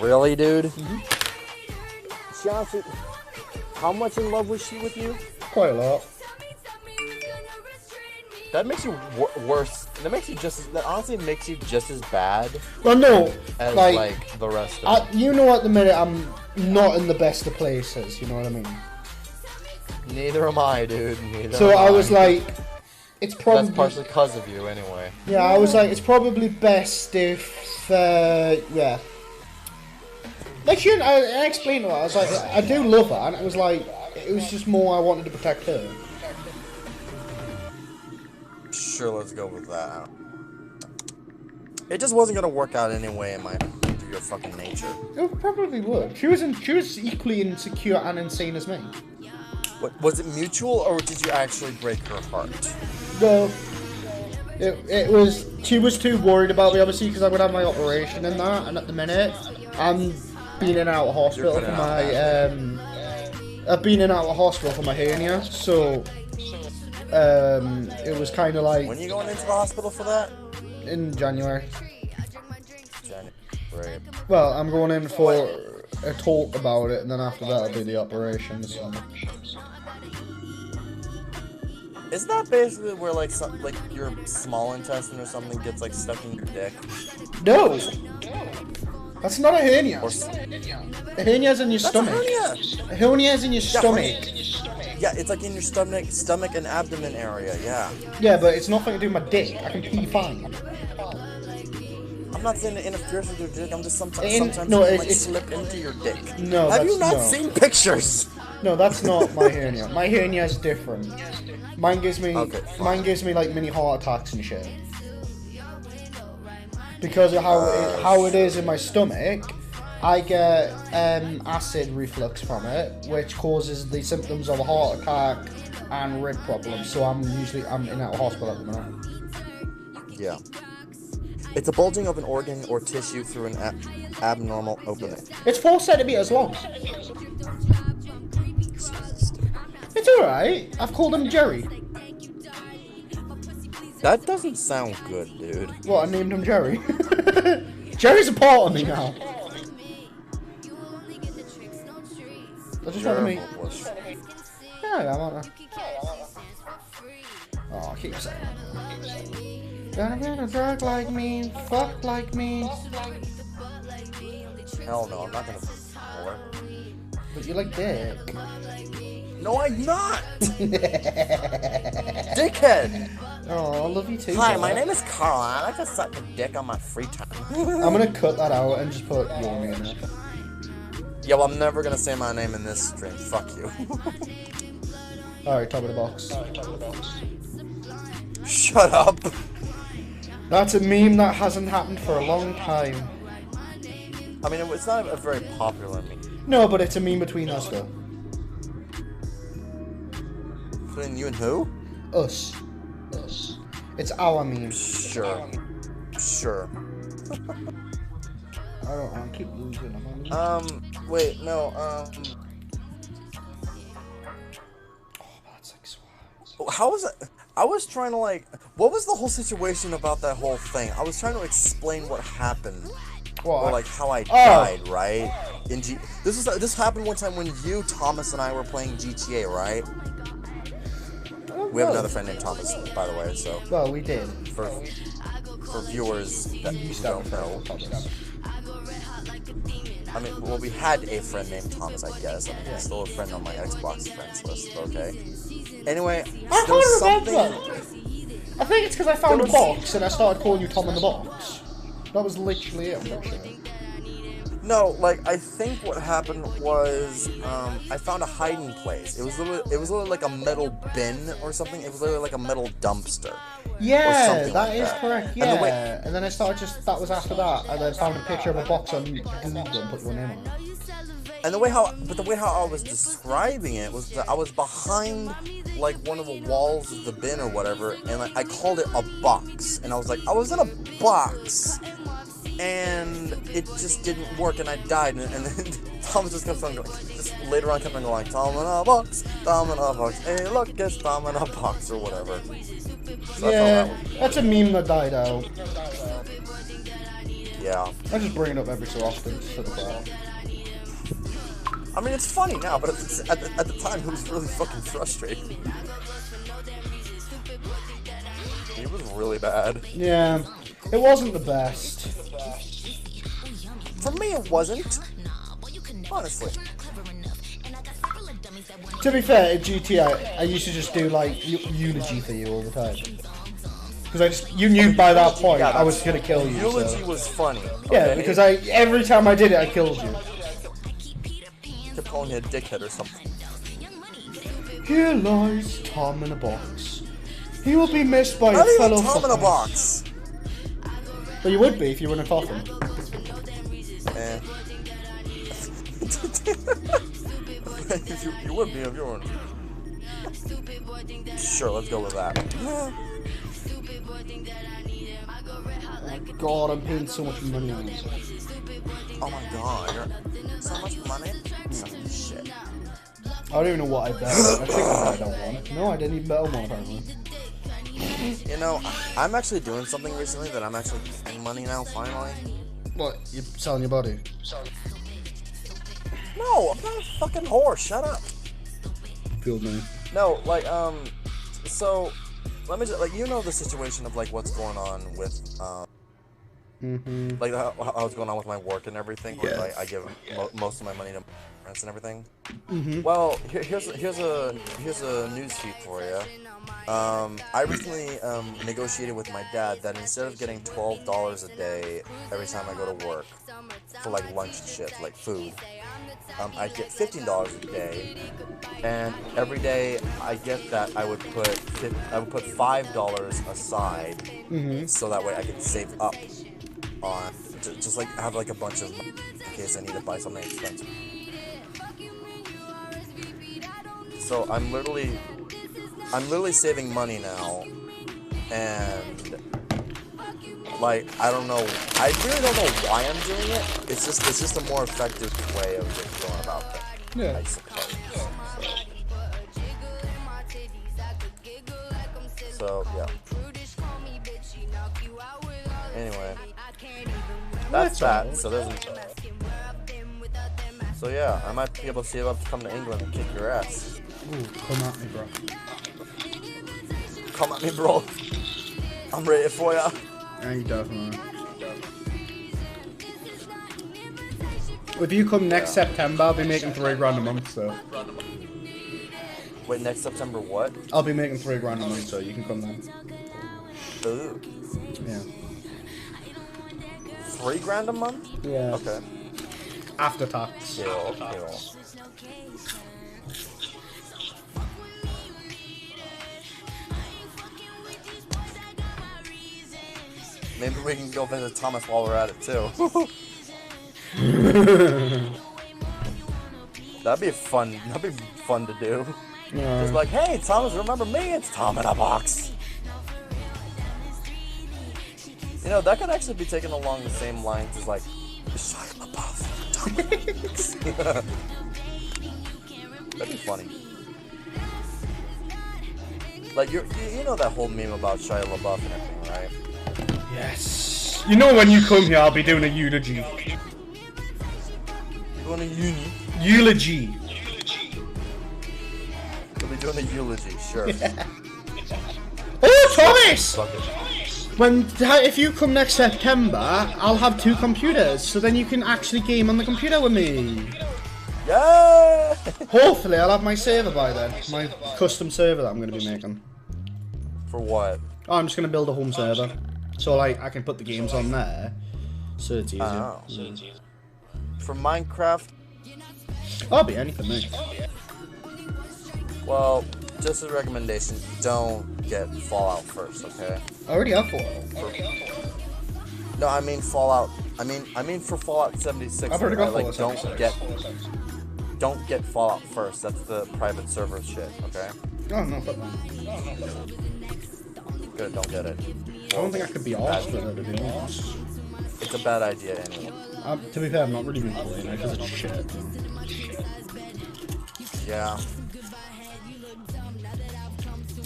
Really, dude? Mm-hmm. She honestly, how much in love was she with you? Quite a lot. That makes you worse. That honestly makes you just as bad. Well, no, as like the rest of you know, at the minute I'm not in the best of places. You know what I mean? Neither am I, dude. So I was like, it's probably that's partially because of you, anyway. Yeah, I was like, it's probably best if yeah. Like, I explained to her, I was like, I do love her, and it was just more I wanted to protect her. Sure, let's go with that. It just wasn't gonna work out anyway in your fucking nature. It probably would. She was equally insecure and insane as me. What, was it mutual, or did you actually break her heart? Well, it was. She was too worried about me, obviously, because I would have my operation and that, and at the minute, I'm being in and out of hospital for my I've been in and out of hospital for my hernia, so it was kind of like. When are you going into the hospital for that? In January. Right. Well, I'm going in for a talk about it, and then after that I'll do the operation. So. Isn't that basically where like your small intestine or something gets like stuck in your dick? No. That's not a hernia. A hernia is in your stomach. A hernia is in your stomach. Yeah, it's like in your stomach and abdomen area. Yeah. Yeah, but it's nothing to do with my dick. I can pee fine. I'm not saying it interferes with your dick. I'm just sometimes it's slip into your dick. No, have you not seen pictures? No, that's not my hernia. My hernia is different. Mine gives me like mini heart attacks and shit. Because of how it is in my stomach, I get acid reflux from it, which causes the symptoms of a heart attack and rib problems. So I'm in and out of hospital at the moment. Yeah. It's a bulging of an organ or tissue through an abnormal opening. It's 4 centimeters long. It's alright. I've called him Jerry. That doesn't sound good, dude. What, I named him Jerry? Jerry's a part of me now. I just want to meet. Yeah, I want to. Oh, I keep saying it. Gonna get a drug like me, fuck like me. Hell no, I'm not gonna more. But you like dick. No, I'm not! Dickhead! Oh, I love you too. Hi, my name is Carl. I like to suck a dick on my free time. I'm gonna cut that out and just put your name in it. Yeah, well, I'm never gonna say my name in this stream. Fuck you. Alright, top of the box. Shut up! That's a meme that hasn't happened for a long time. I mean, it's not a very popular meme. No, but it's a meme between us, though. Between you and who? Us. It's our meme. Sure. I don't know, I keep losing. Wait, no, Oh, that's like swag. How was it? I was trying to what was the whole situation about that whole thing? I was trying to explain what happened. What? Or how I died, right? This happened one time when you, Thomas, and I were playing GTA, right? We have another friend named Thomas, by the way, so. Well, we did. For viewers that don't know. I mean, well, we had a friend named Thomas, I guess. I mean, he's still a friend on my Xbox friends list, okay? Anyway, there was something... I think it's because I found a box and I started calling you Tom in the box. That was literally it, I'm not sure. No, I think what happened was, I found a hiding place. It was literally like a metal bin or something. It was literally like a metal dumpster. Yeah, that is correct, yeah. And then I started that was after that, and then found a picture of a box on Google and put your name on it. And the way how I was describing it was that I was behind, one of the walls of the bin or whatever, and, I called it a box. And I was like, I was in a box. And it just didn't work, and I died. And Tom just kept on going. Just later on kept on going, Tom in a box, hey look, it's Tom in a box, or whatever. So yeah, that's a meme that died out. Yeah. I just bring it up every so often just for the crowd. I mean, it's funny now, but at the time, it was really fucking frustrating. It was really bad. Yeah, it wasn't the best. For me, it wasn't. Honestly. To be fair, at GTA, I used to just do like eulogy for you all the time. Because you knew by that point I was gonna kill you. Eulogy so. was funny. Okay? Yeah, because every time I did it, I killed you. Kept calling you a dickhead or something. Here lies Tom in a box. He will be missed by Not a even fellow. Tom in a box. Well, you would be if you were in a coffin. Eh. you would be if you were in. Sure, let's go with that. Oh my god, I'm paying so much money on this. Oh my god, so much money? Shit. I don't even know what I bet. I think I bet on one. No, I didn't even bet on one apparently. You know, I'm actually doing something recently that I'm actually getting money now, finally. What? You selling your body? No, I'm not a fucking whore, shut up. Field me. No, like, so, let me just, like, you know the situation of, like, what's going on with, like, how it's going on with my work and everything, where I give most of my money to parents and everything. Well, here's a news feed for you. I recently negotiated with my dad that instead of getting $12 a day every time I go to work for like lunch and shit, like food, I get $15 a day, and every day I get that I would put $5 aside, so that way I can save up on just like have like a bunch of money in case I need to buy something expensive. So I'm literally saving money now, and like I really don't know why I'm doing it. It's just a more effective way of just going about things. Yeah. I suppose. So yeah. Anyway, that's that. So so yeah, I might be able to save up to come to England and kick your ass. Ooh, come at me, bro. Come at me, bro. I'm ready for ya. Yeah, you definitely. If you come next September, I'll be making $3,000 a month, so. Wait, next September what? I'll be making $3,000 a month, so you can come then. Ooh. Yeah. $3,000 a month? Yeah. Okay. After tax. Yeah, okay. Maybe we can go visit Thomas while we're at it too. That'd be fun. That'd be fun to do. Yeah. Just like, hey, Thomas, remember me? It's Tom in a box. You know, that could actually be taken along the same lines as like, Shia LaBeouf. That'd be funny. Like you know that whole meme about Shia LaBeouf and everything, right? Yes. You know when you come here, I'll be doing a eulogy. You want a uni? Eulogy. We'll be doing a eulogy, sure. Yeah. Oh, Thomas! Fuck it. If you come next September, I'll have 2 computers, so then you can actually game on the computer with me. Yeah! Hopefully, I'll have my server by then. My custom server that I'm going to be making. For what? Oh, I'm just going to build a home server. So, like, I can put the games on there. So it's easier. Oh. For Minecraft? I'll be anything, mate. Well, just a recommendation, don't get Fallout first, okay? I already have Fallout. No, I mean Fallout. I mean for Fallout 76. I've already got like, Fallout 76. Don't get Fallout first. That's the private server shit, okay? Oh, no, fuck that. Good, don't get it. I don't think I could be arsed with it, to be honest. It's a bad idea anyway. To be fair, I've not really been playing it because it's shit. Yeah.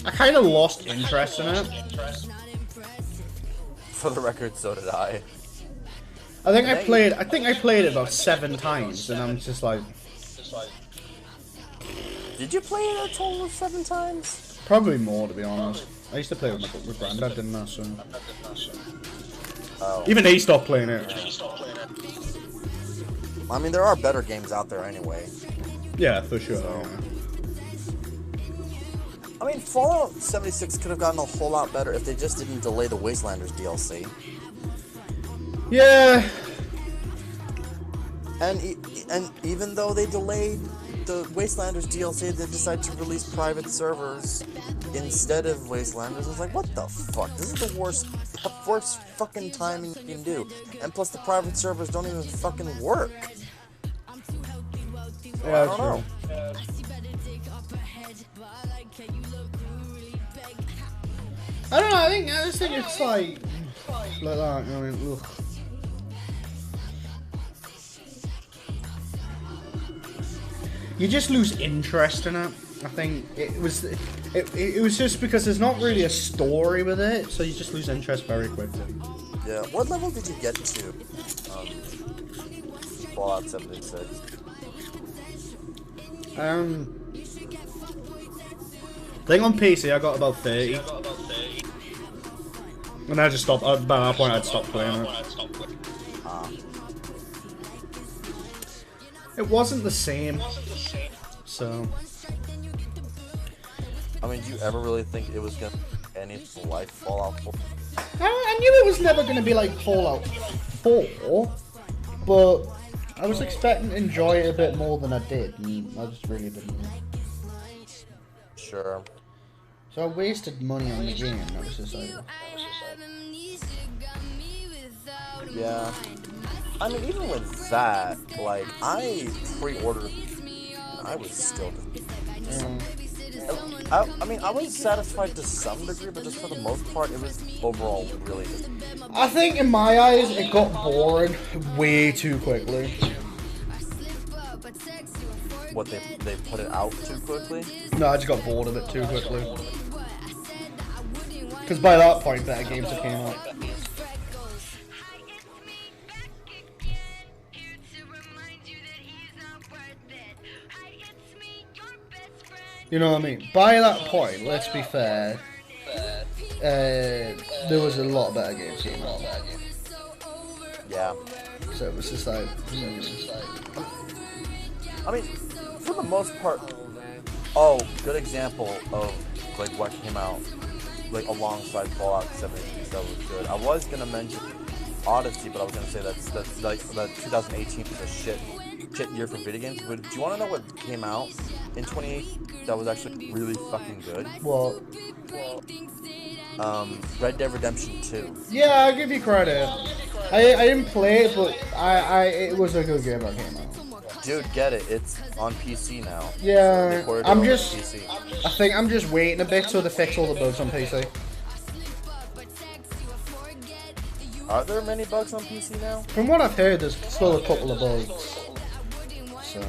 I kind of lost interest in it. For the record, so did I. I think I played it about 7 times, and I'm just like. Did you play it a total of 7 times? Probably more, to be honest. I used to play with Granddad, didn't I? So. Oh. Even he stopped playing it. I mean, there are better games out there anyway. Yeah, for sure. So. I mean, Fallout 76 could have gotten a whole lot better if they just didn't delay the Wastelanders DLC. Yeah. And even though they delayed the Wastelanders DLC, they decided to release private servers instead of Wastelanders. I was like, what the fuck? This is the worst fucking timing you can do. And plus, the private servers don't even fucking work. So Yeah, I don't know. I don't know. I just think it's like that. You know, I mean, ugh. You just lose interest in it. I think it was just because there's not really a story with it, so you just lose interest very quickly. Yeah. What level did you get to? Fallout 76. I think on PC I got about 30. And I just stopped. By that point, I'd stopped playing it. It wasn't the same. So. I mean, do you ever really think it was gonna be anything like Fallout 4? I knew it was never gonna be like Fallout 4, but I was expecting to enjoy it a bit more than I did, and I just really didn't. Sure. So I wasted money on the game. That was just like. Yeah. I mean, even with that, like, I pre-ordered, and I was still. I mean, I was satisfied to some degree, but just for the most part, it was overall really good. I think in my eyes, it got boring way too quickly. What, they put it out too quickly? No, I just got bored of it too quickly. Because by that point, better games had came out. You know what I mean? By that point, let's be fair, there was a lot better games came out. Yeah. So it was just like, I mean, for the most part, good example of like what came out like alongside Fallout 76 that was good. I was gonna mention Odyssey, but I was gonna say that's like that 2018 was a shit year for video games. But do you want to know what came out in 2018 that was actually really fucking good? well, Red Dead Redemption 2. yeah, I'll give you credit. I didn't play it, but it was a good game that came out. Dude, get it. It's on PC now. Yeah, So I'm just. PC. I think I'm just waiting a bit till they fix all the bugs on PC. Are there many bugs on PC now? From what I've heard, there's still a couple of bugs. So.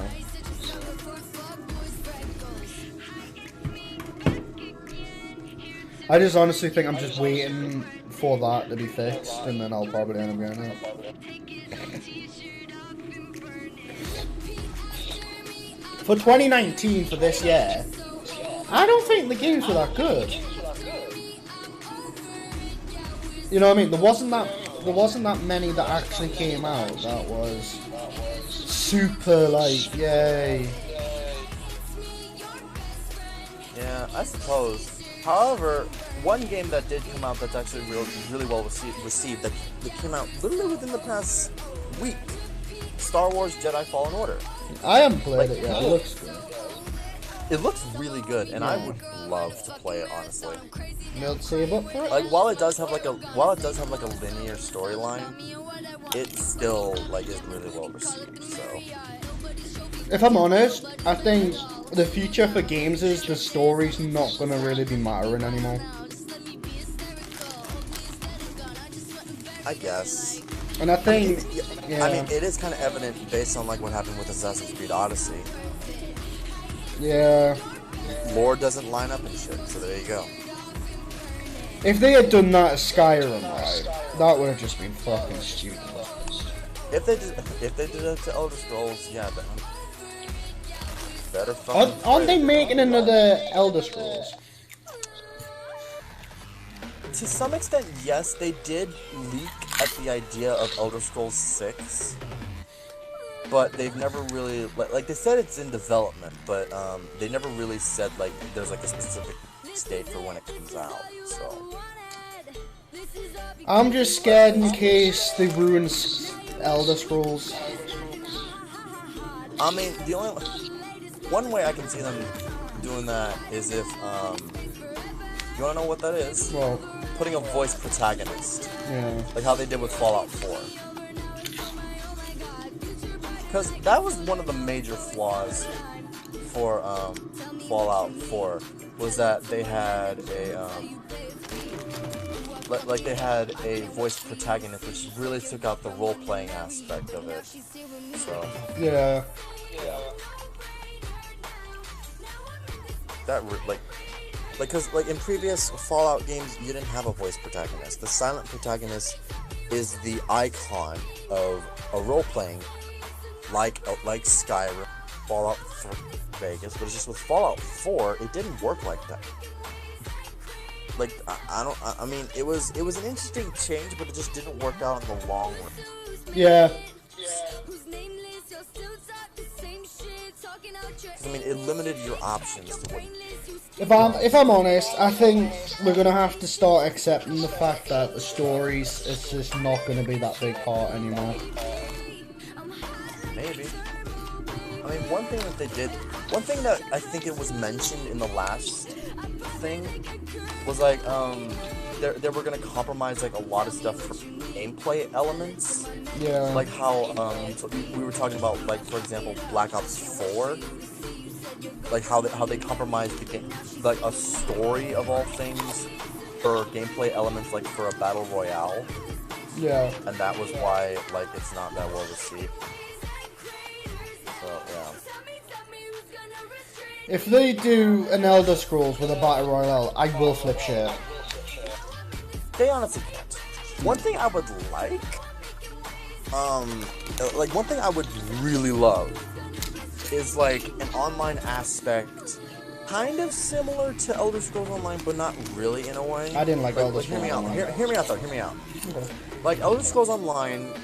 I just honestly think I'm just waiting for that to be fixed, and then I'll probably end up getting it. For 2019, for this year, I don't think the games were that good. You know what I mean? There wasn't that many that actually came out that was super like yay. Yeah, I suppose. However, one game that did come out that's actually really well received that came out literally within the past week, Star Wars Jedi Fallen Order. I haven't played it yet. It looks good. It looks really good, and I would love to play it honestly. Mild saber for it? Like while it does have like a linear storyline, it still like is really well received. So If I'm honest, I think the future for games is the story's not gonna really be mattering anymore. I guess. And I think, I mean, it is kind of evident based on like what happened with Assassin's Creed Odyssey. Yeah. Lore doesn't line up and shit, so there you go. If they had done that at Skyrim, right, that would have just been fucking stupid. If they did it to Elder Scrolls, yeah, but better fucking. Aren't they making another Elder Scrolls? To some extent, yes, they did leak at the idea of Elder Scrolls 6, but they've never really like they said it's in development, but they never really said like there's like a specific date for when it comes out. So I'm just scared in case they ruin Elder Scrolls. I mean, the only one way I can see them doing that is if you wanna know what that is? Well, putting a voice protagonist. Yeah. Like how they did with Fallout 4. Because that was one of the major flaws for Fallout 4, was that they had a like they had a voice protagonist, which really took out the role-playing aspect of it. So yeah. That because like in previous Fallout games, you didn't have a voice protagonist. The silent protagonist is the icon of a role-playing, like Skyrim, Fallout 3, Vegas. But it's just with Fallout 4, it didn't work like that. Like I mean, it was an interesting change, but it just didn't work out in the long run. Yeah. I mean, it limited your options to what. If I'm honest, I think we're gonna have to start accepting the fact that the stories is just not gonna be that big part anymore. Maybe. I mean, one thing that I think it was mentioned in the last thing was like they were gonna compromise like a lot of stuff for gameplay elements. Yeah. Like how we were talking about, like, for example, Black Ops 4. Like how they compromised the game, like a story of all things, for gameplay elements, like for a battle royale. Yeah. And that was why like it's not that well received. So yeah. If they do an Elder Scrolls with a battle royale, I will flip shit. They honestly can't. One thing I would like one thing I would really love is like an online aspect, kind of similar to Elder Scrolls Online, but not really in a way. I didn't like Elder Scrolls Online. Hear me out though. Hear me out. Okay. Like Elder Scrolls Online,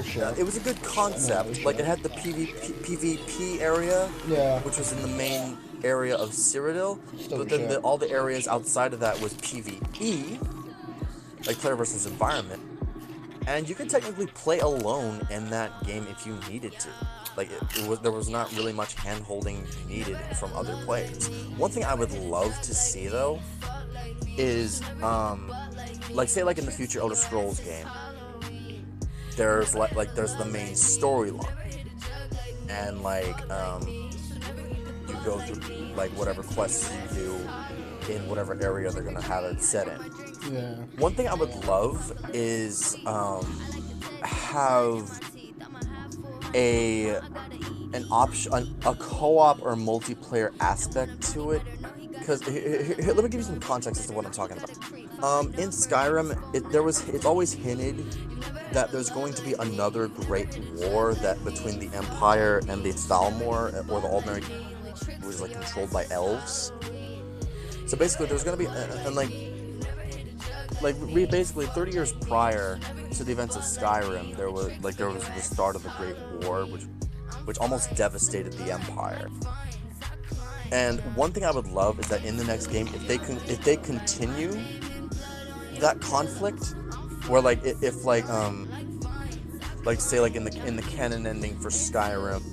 Sure. it was a good concept. Like it had the PvP area, Yeah. which was in the main area of Cyrodiil, Still but then shit. all the areas outside of that was PvE, like player versus environment. And you could technically play alone in that game if you needed to. Like, there was not really much hand-holding needed from other players. One thing I would love to see, though, is, like, say, like, in the future Elder Scrolls game, there's, there's the main storyline. And, like, you go through, like, whatever quests you do in whatever area they're gonna have it set in. Yeah. One thing I would love is have an option, a co-op or multiplayer aspect to it. Because let me give you some context as to what I'm talking about. In Skyrim, it's always hinted that there's going to be another great war that between the Empire and the Thalmor, or the Aldmeri, which is like controlled by elves. So basically, there's going to be basically 30 years prior to the events of Skyrim, there was the start of the Great War, which almost devastated the Empire. And one thing I would love is that in the next game, if they continue that conflict, where if say in the canon ending for Skyrim,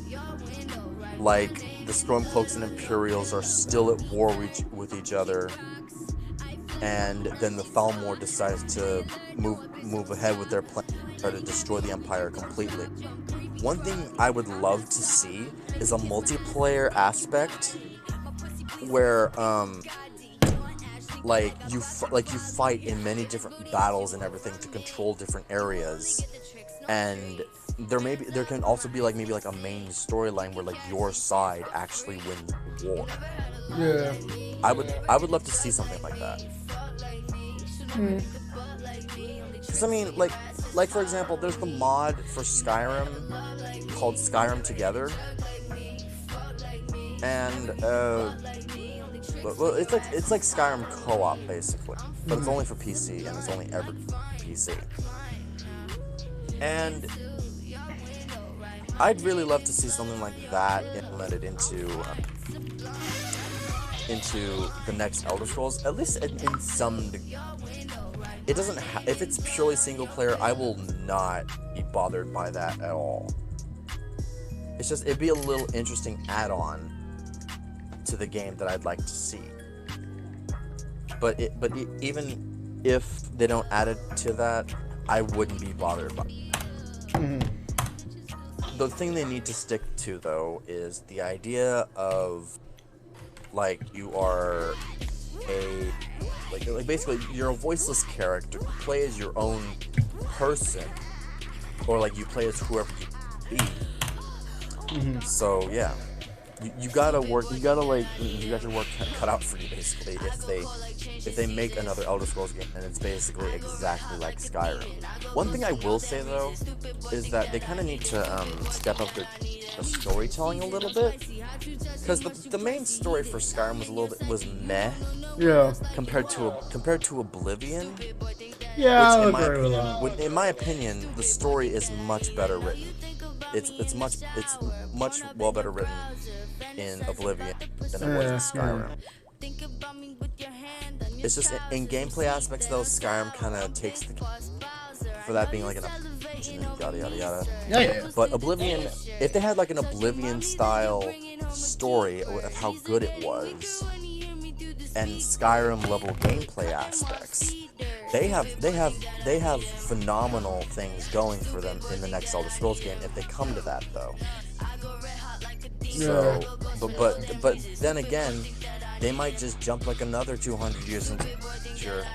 like the Stormcloaks and Imperials are still at war with each other. And then the Thalmor decides to move ahead with their plan, try to destroy the Empire completely. One thing I would love to see is a multiplayer aspect where you fight in many different battles and everything to control different areas, and there can also be like maybe like a main storyline where like your side actually wins the war. Yeah. I would love to see something like that. Because I mean, like for example, there's the mod for Skyrim called Skyrim Together, and well, it's like Skyrim co-op basically, but it's only for PC and it's only ever PC. And I'd really love to see something like that implemented into the next Elder Scrolls, at least in some degree. It doesn't if it's purely single player, I will not be bothered by that at all. It's just, it'd be a little interesting add-on to the game that I'd like to see. But even if they don't add it to that, I wouldn't be bothered by it. The thing they need to stick to, though, is the idea of, like, you are like basically you're a voiceless character. You play as your own person, or like you play as whoever you be. So yeah, you got your work cut out for you basically if they make another Elder Scrolls game and it's basically exactly like Skyrim. One thing I will say though is that they kind of need to step up the storytelling a little bit, because the main story for Skyrim was meh. Yeah. Compared to Oblivion. Yeah, I'll agree with that. In my opinion, the story is much better written. It's much well better written in Oblivion than it was in Skyrim. It's just in gameplay aspects though, Skyrim kind of takes the for that being like an engine and yada yada yada. Yeah. But Oblivion, if they had like an Oblivion style story of how good it was, and Skyrim level gameplay aspects, they have phenomenal things going for them in the next Elder Scrolls game if they come to that though. So, but then again, they might just jump like another 200 years into the future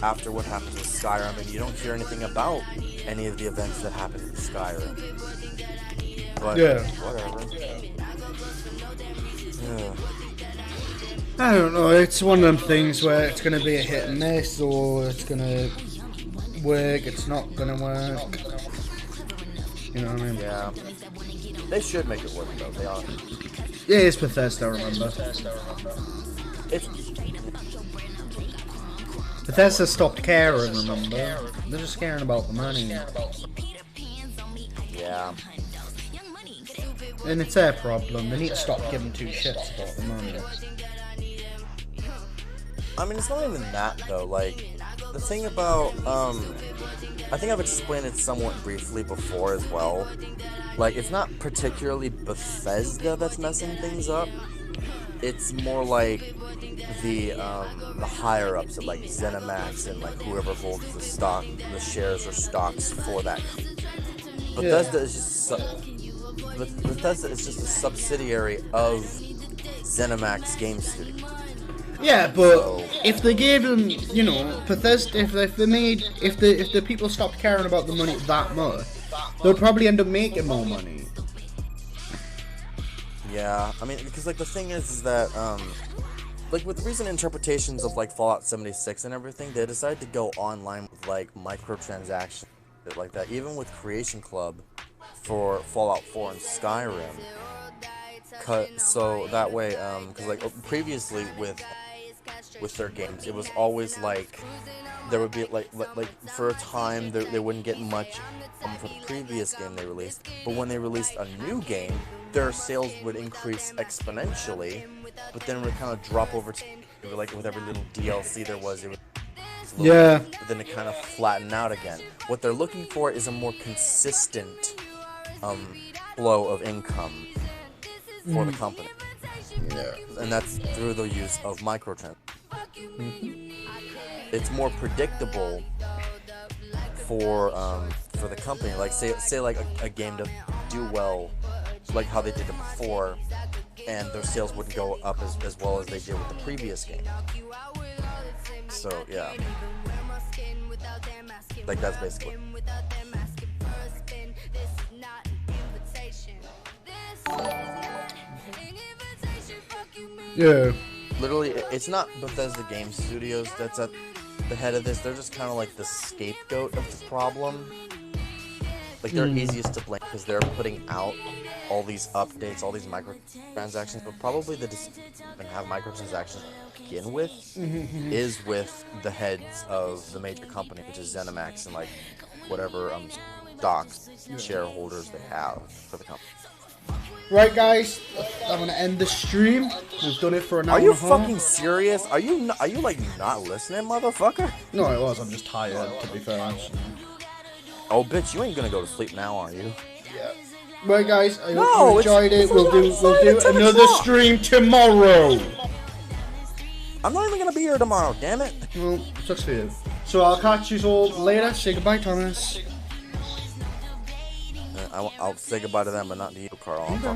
after what happens with Skyrim, and you don't hear anything about any of the events that happened in Skyrim. But whatever. Yeah. I don't know, it's one of them things where it's going to be a hit and miss, or it's going to work, it's not going to work. You know what I mean? Yeah. They should make it work though, they are. Yeah, it's Bethesda, remember. Bethesda stopped caring, remember? They're just caring about the money. Yeah. And it's their problem, they need to stop giving two shits about the money. I mean, it's not even that though. Like, the thing about I think I've explained it somewhat briefly before as well. Like, it's not particularly Bethesda that's messing things up. It's more like the higher ups at like ZeniMax and like whoever holds the shares or stocks for that. Bethesda is just a subsidiary of ZeniMax Game Studio. Yeah, but if they gave them, you know, Bethesda, if the people stopped caring about the money that much, they'll probably end up making more money. Yeah, I mean, because like the thing is that like with recent interpretations of like Fallout 76 and everything, they decided to go online with like microtransactions, shit like that. Even with Creation Club for Fallout 4 and Skyrim. So that way, because like previously with their games, it was always like there would be like for a time they wouldn't get much for the previous game they released, but when they released a new game, their sales would increase exponentially, but then it would kind of drop over to like with every little DLC there was, it would but then it kind of flatten out again. What they're looking for is a more consistent flow of income for the company. Yeah. And that's through the use of microtransactions. It's more predictable for the company. Like say like a game to do well, like how they did it before, and their sales wouldn't go up as well as they did with the previous game. So yeah, like that's basically. Yeah. Literally, it's not Bethesda Game Studios that's at the head of this. They're just kind of like the scapegoat of the problem. Like, they're easiest to blame because they're putting out all these updates, all these microtransactions, but probably the decision to have microtransactions to begin with is with the heads of the major company, which is ZeniMax, and, like, whatever stocks, shareholders they have for the company. Right, guys, I'm gonna end the stream. We've done it for an hour Are you and a half. fucking serious? Are you like not listening, motherfucker? No, I was. I'm just tired, to be fair. Oh, bitch, you ain't gonna go to sleep now, are you? Yeah. Right, guys, I hope you enjoyed it. We'll do another stream tomorrow. I'm not even gonna be here tomorrow, damn it. Well, sucks for you. So I'll catch you all later. Say goodbye, Thomas. I'll say goodbye to them, but not to you, Carl. Okay.